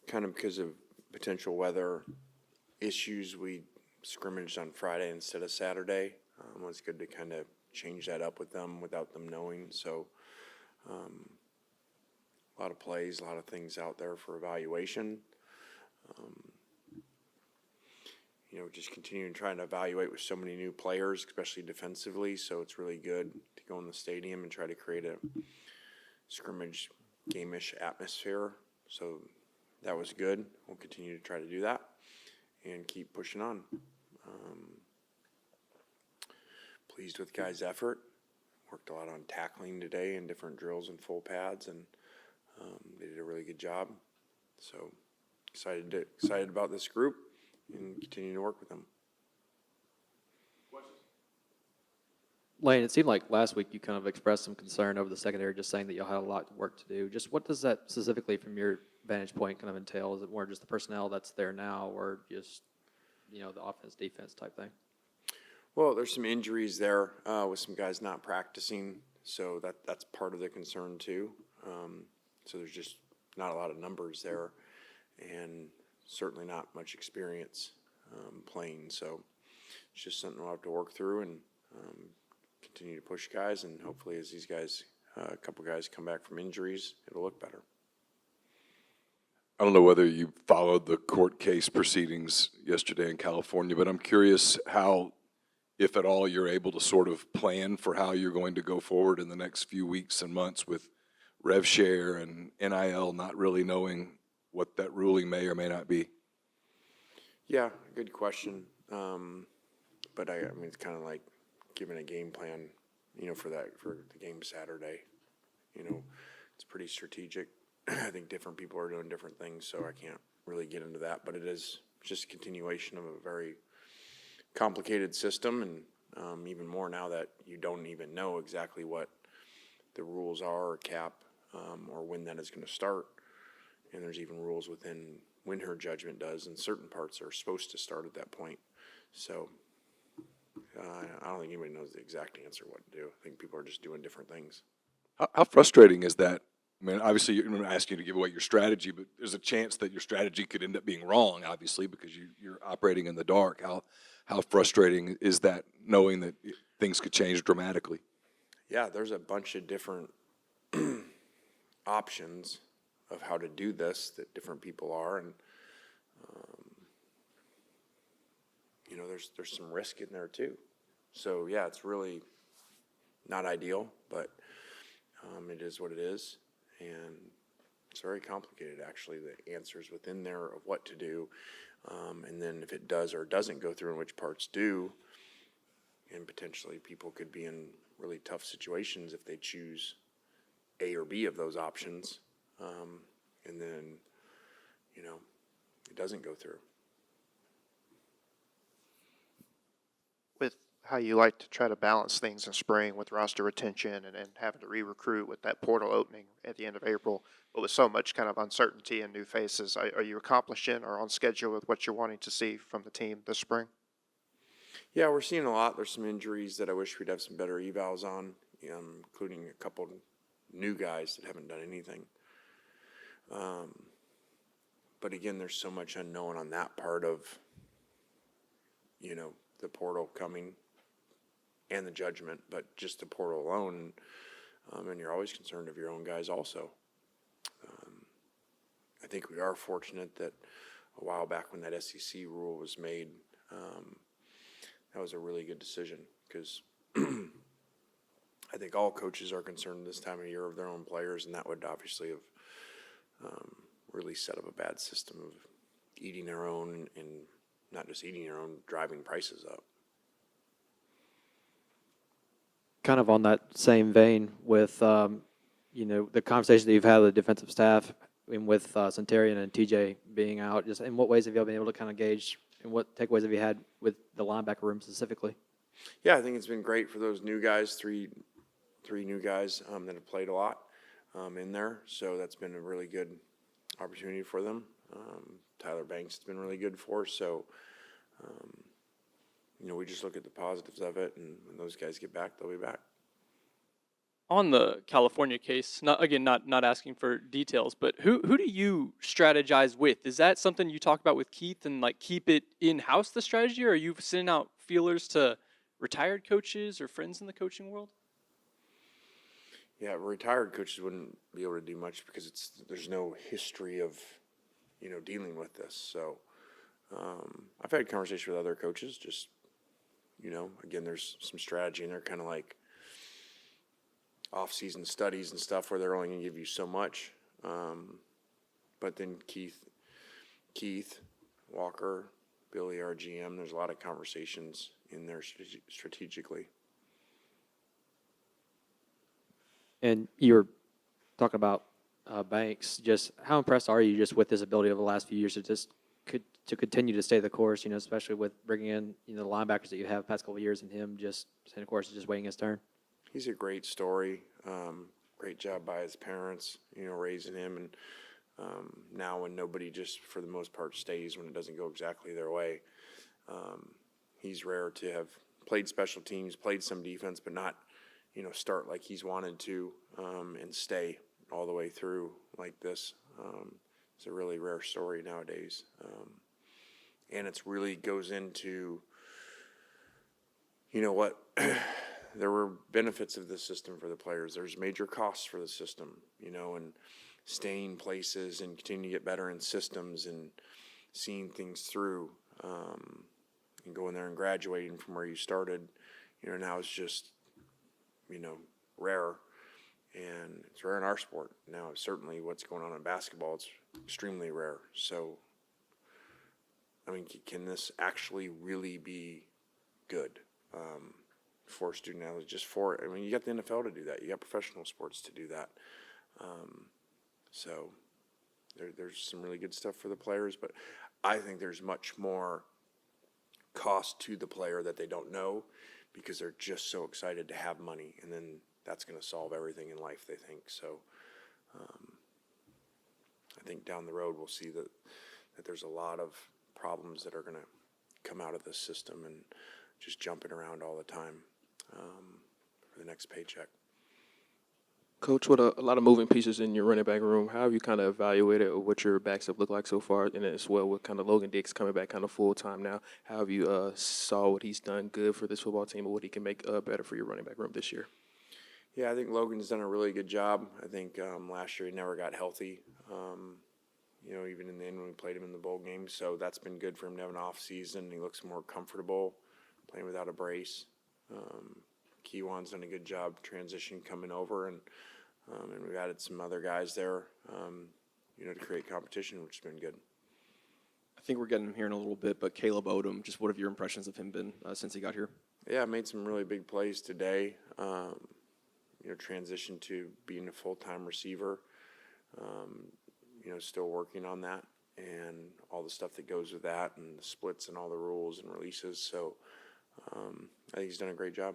kind of because of potential weather issues, we scrimmaged on Friday instead of Saturday. It was good to kind of change that up with them without them knowing. So a lot of plays, a lot of things out there for evaluation. Just continuing trying to evaluate with so many new players, especially defensively. So it's really good to go in the stadium and try to create a scrimmage game-ish atmosphere. So that was good. We'll continue to try to do that and keep pushing on. Pleased with guys' effort. Worked a lot on tackling today and different drills and full pads, and they did a really good job. So excited about this group and continue to work with them. Lane, it seemed like last week you kind of expressed some concern over the secondary, just saying that y'all had a lot of work to do. Just what does that specifically, from your vantage point, kind of entail? Is it more just the personnel that's there now, or just the offense defense type thing? Well, there's some injuries there with some guys not practicing, so that's part of the concern too. So there's just not a lot of numbers there, and certainly not much experience playing. So it's just something we'll have to work through and continue to push guys, and hopefully as these guys, a couple guys come back from injuries, it'll look better. I don't know whether you followed the court case proceedings yesterday in California, but I'm curious how, if at all, you're able to sort of plan for how you're going to go forward in the next few weeks and months with rev share and NIL, not really knowing what that ruling may or may not be. Yeah, good question. But I mean, it's kind of like giving a game plan, for the game Saturday. It's pretty strategic. I think different people are doing different things, so I can't really get into that. But it is just a continuation of a very complicated system, and even more now that you don't even know exactly what the rules are, or cap, or when that is going to start. And there's even rules within when her judgment does, and certain parts are supposed to start at that point. So I don't think anybody knows the exact answer what to do. I think people are just doing different things. How frustrating is that? I mean, obviously, I'm not asking you to give away your strategy, but there's a chance that your strategy could end up being wrong, obviously, because you're operating in the dark. How frustrating is that, knowing that things could change dramatically? Yeah, there's a bunch of different options of how to do this that different people are, and there's some risk in there too. So yeah, it's really not ideal, but it is what it is, and it's very complicated actually. The answers within there of what to do, and then if it does or doesn't go through, and which parts do, and potentially people could be in really tough situations if they choose A or B of those options, and then it doesn't go through. With how you like to try to balance things in spring with roster retention and having to re-recruit with that portal opening at the end of April, but with so much kind of uncertainty and new faces, are you accomplishing or on schedule with what you're wanting to see from the team this spring? Yeah, we're seeing a lot. There's some injuries that I wish we'd have some better evals on, including a couple new guys that haven't done anything. But again, there's so much unknown on that part of, the portal coming and the judgment, but just the portal alone, and you're always concerned of your own guys also. I think we are fortunate that a while back when that SEC rule was made, that was a really good decision, because I think all coaches are concerned this time of year of their own players, and that would obviously have really set up a bad system of eating their own, and not just eating their own, driving prices up. Kind of on that same vein with, the conversation that you've had with the defensive staff and with Centurion and TJ being out, just in what ways have y'all been able to kind of gauge, and what takeaways have you had with the linebacker room specifically? Yeah, I think it's been great for those new guys, three new guys that have played a lot in there. So that's been a really good opportunity for them. Tyler Banks has been really good for us. So, we just look at the positives of it, and when those guys get back, they'll be back. On the California case, not asking for details, but who do you strategize with? Is that something you talk about with Keith and like keep it in house, the strategy, or are you sending out feelers to retired coaches or friends in the coaching world? Yeah, retired coaches wouldn't be able to do much because there's no history of, dealing with this. So I've had conversation with other coaches. Just again, there's some strategy, and they're kind of like off-season studies and stuff where they're only going to give you so much. But then Keith, Walker, Billy, our GM, there's a lot of conversations in there strategically. And you were talking about Banks. Just how impressed are you just with his ability over the last few years to continue to stay the course? Especially with bringing in the linebackers that you have past couple of years, and him just staying the course, just waiting his turn. He's a great story. Great job by his parents, raising him. And now when nobody just, for the most part, stays when it doesn't go exactly their way, he's rare to have played special teams, played some defense, but not, start like he's wanted to and stay all the way through like this. It's a really rare story nowadays. And it's really goes into, what there were benefits of the system for the players. There's major costs for the system, and staying places and continuing to get better in systems and seeing things through, and going there and graduating from where you started. Now it's just, rare, and it's rare in our sport. Now, certainly what's going on in basketball, it's extremely rare. So, can this actually really be good? For student athletes, you got the NFL to do that. You got professional sports to do that. So there's some really good stuff for the players, but I think there's much more cost to the player that they don't know because they're just so excited to have money, and then that's going to solve everything in life, they think. So I think down the road we'll see that there's a lot of problems that are going to come out of this system and just jumping around all the time for the next paycheck. Coach, with a lot of moving pieces in your running back room, how have you kind of evaluated what your backs have looked like so far, and as well with kind of Logan Diggs coming back kind of full time now? How have you saw what he's done good for this football team, or what he can make better for your running back room this year? Yeah, I think Logan's done a really good job. I think last year he never got healthy, even in the end when we played him in the bowl game. So that's been good for him to have an off season. He looks more comfortable playing without a brace. Keywan's done a good job transition coming over, and we've added some other guys there, to create competition, which has been good. I think we're getting him here in a little bit, but Caleb Odom, just what have your impressions of him been since he got here? Yeah, made some really big plays today. Transition to being a full-time receiver. Still working on that and all the stuff that goes with that, and the splits and all the rules and releases. So I think he's done a great job.